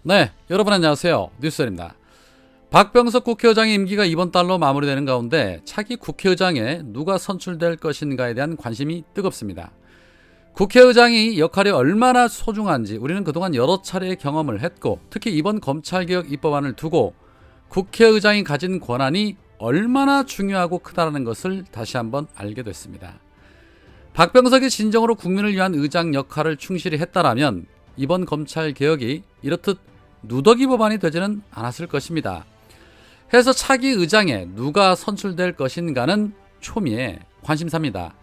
네, 여러분 안녕하세요. 뉴스입니다. 박병석 국회의장의 임기가 이번 달로 마무리되는 가운데 차기 국회의장에 누가 선출될 것인가에 대한 관심이 뜨겁습니다. 국회의장이 역할이 얼마나 소중한지 우리는 그동안 여러 차례의 경험을 했고, 특히 이번 검찰개혁 입법안을 두고 국회의장이 가진 권한이 얼마나 중요하고 크다는 것을 다시 한번 알게 됐습니다. 박병석이 진정으로 국민을 위한 의장 역할을 충실히 했다라면 이번 검찰개혁이 이렇듯 누더기 법안이 되지는 않았을 것입니다. 해서 차기 의장에 누가 선출될 것인가는 초미의 관심사입니다.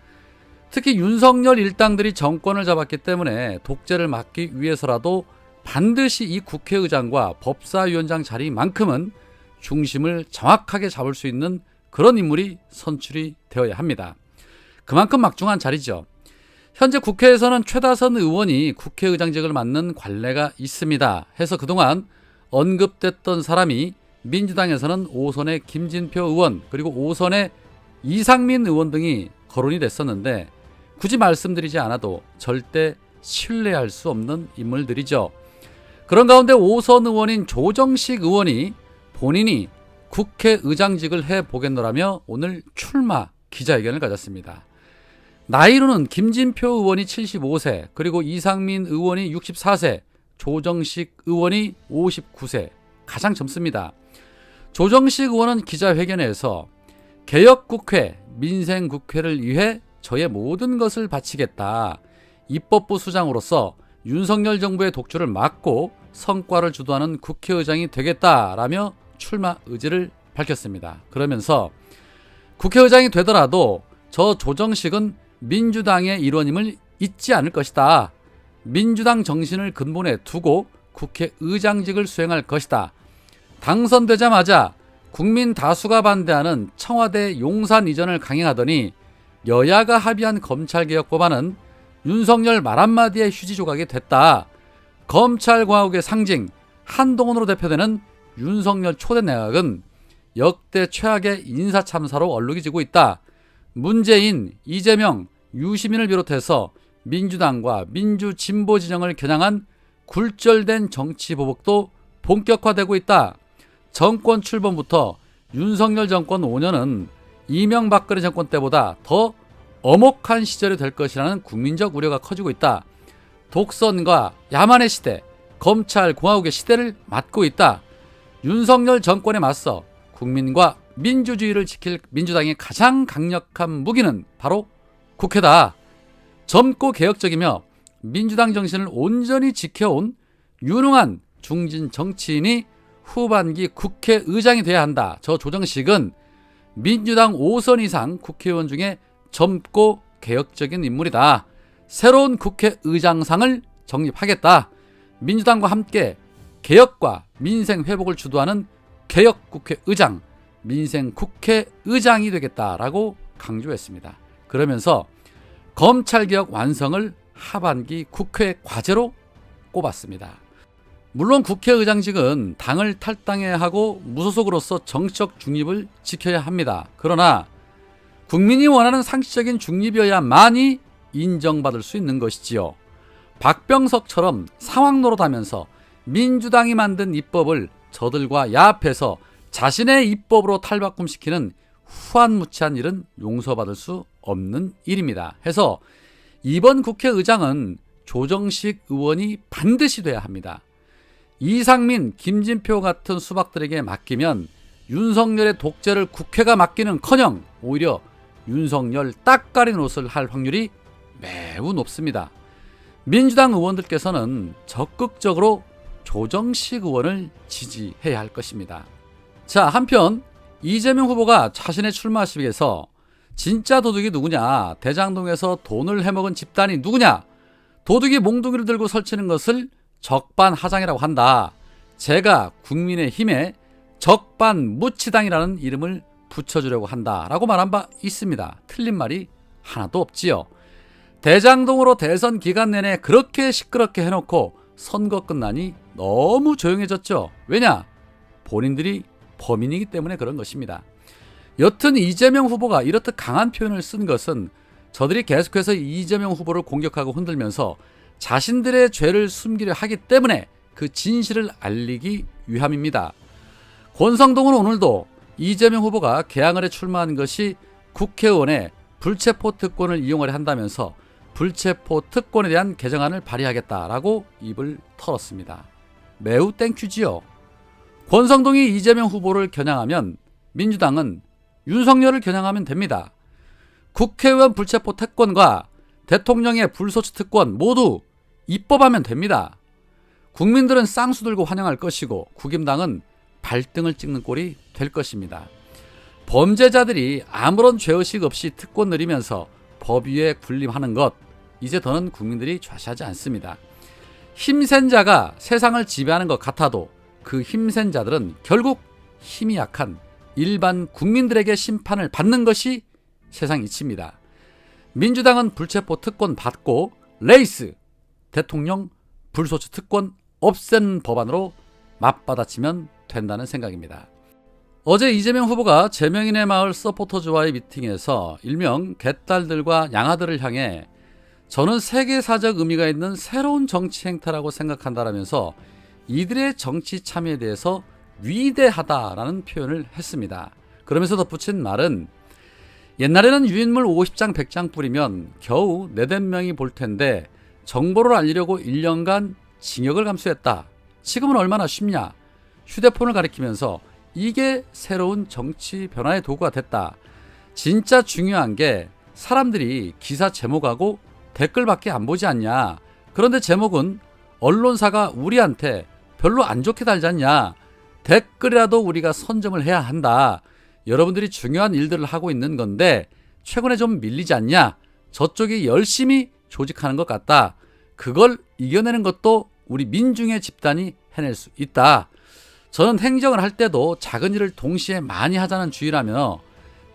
특히 윤석열 일당들이 정권을 잡았기 때문에 독재를 막기 위해서라도 반드시 이 국회의장과 법사위원장 자리만큼은 중심을 정확하게 잡을 수 있는 그런 인물이 선출이 되어야 합니다. 그만큼 막중한 자리죠. 현재 국회에서는 최다선 의원이 국회의장직을 맡는 관례가 있습니다. 해서 그동안 언급됐던 사람이 민주당에서는 5선의 김진표 의원, 그리고 5선의 이상민 의원 등이 거론이 됐었는데, 굳이 말씀드리지 않아도 절대 신뢰할 수 없는 인물들이죠. 그런 가운데 5선 의원인 조정식 의원이 본인이 국회의장직을 해보겠노라며 오늘 출마 기자회견을 가졌습니다. 나이로는 김진표 의원이 75세, 그리고 이상민 의원이 64세, 조정식 의원이 59세, 가장 젊습니다. 조정식 의원은 기자회견에서 개혁국회, 민생국회를 위해 저의 모든 것을 바치겠다. 입법부 수장으로서 윤석열 정부의 독주를 막고 성과를 주도하는 국회의장이 되겠다라며 출마 의지를 밝혔습니다. 그러면서 국회의장이 되더라도 저 조정식은 민주당의 일원임을 잊지 않을 것이다. 민주당 정신을 근본에 두고 국회의장직을 수행할 것이다. 당선되자마자 국민 다수가 반대하는 청와대 용산 이전을 강행하더니 여야가 합의한 검찰개혁 법안은 윤석열 말 한마디에 휴지 조각이 됐다. 검찰과학의 상징 한동훈으로 대표되는 윤석열 초대 내각은 역대 최악의 인사참사로 얼룩이 지고 있다. 문재인, 이재명, 유시민을 비롯해서 민주당과 민주진보 진영을 겨냥한 굴절된 정치 보복도 본격화되고 있다. 정권 출범부터 윤석열 정권 5년은 이명박근혜 정권 때보다 더 엄혹한 시절이 될 것이라는 국민적 우려가 커지고 있다. 독선과 야만의 시대, 검찰공화국의 시대를 맞고 있다. 윤석열 정권에 맞서 국민과 민주주의를 지킬 민주당의 가장 강력한 무기는 바로 국회다. 젊고 개혁적이며 민주당 정신을 온전히 지켜온 유능한 중진 정치인이 후반기 국회의장이 돼야 한다. 저 조정식은 민주당 5선 이상 국회의원 중에 젊고 개혁적인 인물이다. 새로운 국회의장상을 정립하겠다. 민주당과 함께 개혁과 민생 회복을 주도하는 개혁국회의장, 민생국회의장이 되겠다라고 강조했습니다. 그러면서 검찰개혁 완성을 하반기 국회 과제로 꼽았습니다. 물론 국회의장직은 당을 탈당해야 하고 무소속으로서 정치적 중립을 지켜야 합니다. 그러나 국민이 원하는 상식적인 중립이어야만이 인정받을 수 있는 것이지요. 박병석처럼 상황 노릇하면서 민주당이 만든 입법을 저들과 야합해서 자신의 입법으로 탈바꿈시키는 후한무치한 일은 용서받을 수 없는 일입니다. 해서 이번 국회의장은 조정식 의원이 반드시 돼야 합니다. 이상민, 김진표 같은 수박들에게 맡기면 윤석열의 독재를 국회가 맡기는커녕 오히려 윤석열 딱가리 노릇을 할 확률이 매우 높습니다. 민주당 의원들께서는 적극적으로 조정식 의원을 지지해야 할 것입니다. 자, 한편 이재명 후보가 자신의 출마식에서 진짜 도둑이 누구냐, 대장동에서 돈을 해먹은 집단이 누구냐, 도둑이 몽둥이를 들고 설치는 것을 적반하장이라고 한다. 제가 국민의힘에 적반무치당이라는 이름을 붙여주려고 한다라고 말한 바 있습니다. 틀린 말이 하나도 없지요. 대장동으로 대선 기간 내내 그렇게 시끄럽게 해놓고 선거 끝나니 너무 조용해졌죠. 왜냐? 본인들이 범인이기 때문에 그런 것입니다. 여튼 이재명 후보가 이렇듯 강한 표현을 쓴 것은 저들이 계속해서 이재명 후보를 공격하고 흔들면서 자신들의 죄를 숨기려 하기 때문에 그 진실을 알리기 위함입니다. 권성동은 오늘도 이재명 후보가 개항을에 출마한 것이 국회의원의 불체포 특권을 이용하려 한다면서 불체포 특권에 대한 개정안을 발의하겠다라고 입을 털었습니다. 매우 땡큐지요. 권성동이 이재명 후보를 겨냥하면 민주당은 윤석열을 겨냥하면 됩니다. 국회의원 불체포 특권과 대통령의 불소추 특권 모두 입법하면 됩니다. 국민들은 쌍수 들고 환영할 것이고 국임당은 발등을 찍는 꼴이 될 것입니다. 범죄자들이 아무런 죄의식 없이 특권 누리면서 법 위에 군림하는 것, 이제 더는 국민들이 좌시하지 않습니다. 힘센 자가 세상을 지배하는 것 같아도 그 힘센 자들은 결국 힘이 약한 일반 국민들에게 심판을 받는 것이 세상 이치입니다. 민주당은 불체포 특권 받고 레이스 대통령 불소추 특권 없애는 법안으로 맞받아치면 된다는 생각입니다. 어제 이재명 후보가 제명인의 마을 서포터즈와의 미팅에서 일명 개딸들과 양아들을 향해 저는 세계사적 의미가 있는 새로운 정치 행태라고 생각한다라면서 이들의 정치 참여에 대해서 위대하다라는 표현을 했습니다. 그러면서 덧붙인 말은 옛날에는 유인물 50장 100장 뿌리면 겨우 4-5명이 볼 텐데 정보를 알리려고 1년간 징역을 감수했다. 지금은 얼마나 쉽냐. 휴대폰을 가리키면서 이게 새로운 정치 변화의 도구가 됐다. 진짜 중요한 게 사람들이 기사 제목하고 댓글밖에 안 보지 않냐. 그런데 제목은 언론사가 우리한테 별로 안 좋게 달지 않냐. 댓글이라도 우리가 선점을 해야 한다. 여러분들이 중요한 일들을 하고 있는 건데 최근에 좀 밀리지 않냐. 저쪽이 열심히 조직하는 것 같다. 그걸 이겨내는 것도 우리 민중의 집단이 해낼 수 있다. 저는 행정을 할 때도 작은 일을 동시에 많이 하자는 주의라며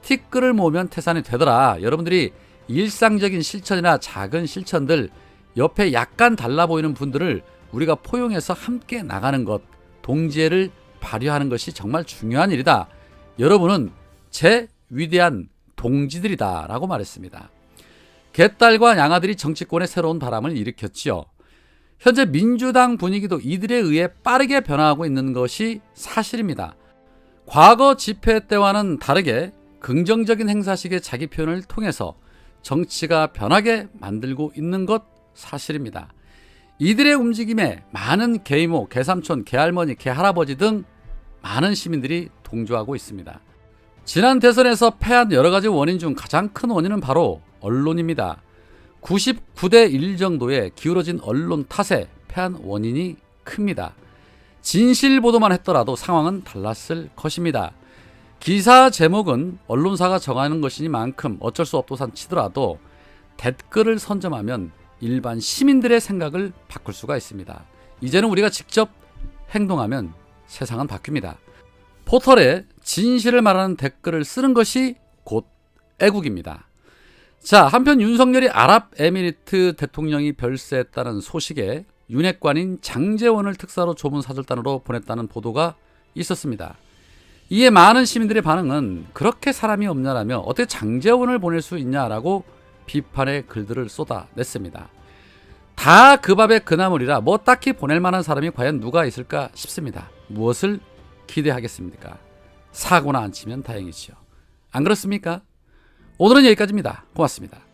티끌을 모으면 태산이 되더라. 여러분들이 일상적인 실천이나 작은 실천들, 옆에 약간 달라 보이는 분들을 우리가 포용해서 함께 나가는 것, 동지애를 발휘하는 것이 정말 중요한 일이다. 여러분은 제 위대한 동지들이다 라고 말했습니다. 개딸과 양아들이 정치권에 새로운 바람을 일으켰지요. 현재 민주당 분위기도 이들에 의해 빠르게 변화하고 있는 것이 사실입니다. 과거 집회 때와는 다르게 긍정적인 행사식의 자기 표현을 통해서 정치가 변하게 만들고 있는 것 사실입니다. 이들의 움직임에 많은 개이모, 개삼촌, 개할머니, 개할아버지 등 많은 시민들이 동조하고 있습니다. 지난 대선에서 패한 여러 가지 원인 중 가장 큰 원인은 바로 언론입니다. 99대 1 정도의 기울어진 언론 탓에 패한 원인이 큽니다. 진실 보도만 했더라도 상황은 달랐을 것입니다. 기사 제목은 언론사가 정하는 것이니만큼 어쩔 수 없도산 치더라도 댓글을 선점하면 일반 시민들의 생각을 바꿀 수가 있습니다. 이제는 우리가 직접 행동하면 세상은 바뀝니다. 포털에 진실을 말하는 댓글을 쓰는 것이 곧 애국입니다. 자, 한편 윤석열이 아랍에미리트 대통령이 별세했다는 소식에 윤핵관인 장제원을 특사로 조문 사절단으로 보냈다는 보도가 있었습니다. 이에 많은 시민들의 반응은 그렇게 사람이 없냐라며 어떻게 장제원을 보낼 수 있냐라고 비판의 글들을 쏟아냈습니다. 다 그 밥에 그 나물이라 뭐 딱히 보낼 만한 사람이 과연 누가 있을까 싶습니다. 무엇을 기대하겠습니까? 사고나 안 치면 다행이지요. 안 그렇습니까? 오늘은 여기까지입니다. 고맙습니다.